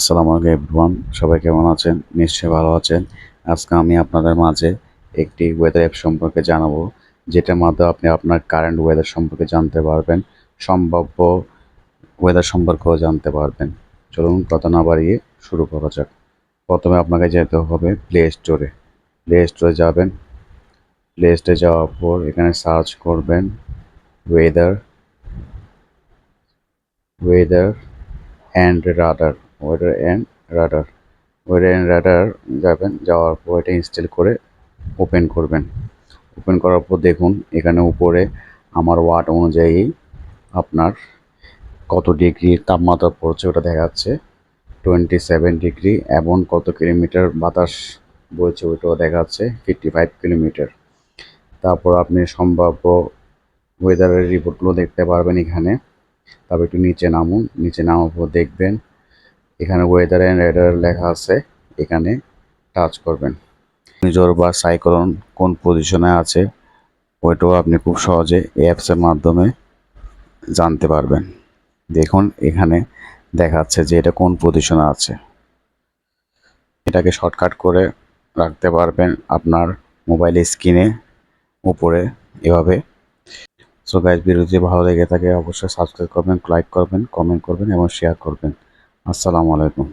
আসসালামু আলাইকুম এভরিওয়ান, সবাই কেমন আছেন? নিশ্চয়ই ভালো আছেন। আজকে আমি আপনাদের মাঝে একটি ওয়েদার অ্যাপ সম্পর্কে জানাবো, যেটার মাধ্যমে আপনি আপনার কারেন্ট ওয়েদার সম্পর্কে জানতে পারবেন, সম্ভাব্য ওয়েদার সম্পর্কেও জানতে পারবেন। চলুন কথা না বাড়িয়ে শুরু করা যাক। প্রথমে আপনাকে যেতে হবে প্লে স্টোরে। প্লে স্টোরে যাবেন। প্লে স্টোরে যাওয়ার পর এখানে সার্চ করবেন weather weather and radar weather and radar weather and radar যাবেন। যাওয়ার পর এটা ইনস্টল করে ওপেন করবেন। ওপেন করার পর দেখুন এখানে উপরে আমার ওয়াট অনুযায়ী আপনার কত ডিগ্রি তাপমাত্রা পড়ছে ওটা দেখাচ্ছে। 27 ডিগ্রি এবং কত কিলোমিটার বাতাস বইছে ওটাও দেখাচ্ছে 55 কিলোমিটার। তারপর আপনি সম্ভাব্য ওয়েদারের রিপোর্টগুলো দেখতে পারবেন এখানে। তারপর একটু নিচে নামুন। নিচে নামার পর দেখবেন এখানে ওয়েদার অ্যান্ড রাডার লেখা আছে, এখানে টাচ করবেন। ঘূর্ণিঝড় বা সাইক্লোন কোন পজিশনে আছে ওইটাও আপনি খুব সহজে এই অ্যাপসের মাধ্যমে জানতে পারবেন। দেখুন এখানে দেখাচ্ছে যে এটা কোন পজিশনে আছে। এটাকে শর্টকাট করে রাখতে পারবেন আপনার মোবাইল স্ক্রিনে উপরে এভাবে। সো গাইস, ভিডিও যদি ভালো লেগে থাকে অবশ্যই সাবস্ক্রাইব করবেন, লাইক করবেন, কমেন্ট করবেন এবং শেয়ার করবেন। আসসালামু আলাইকুম।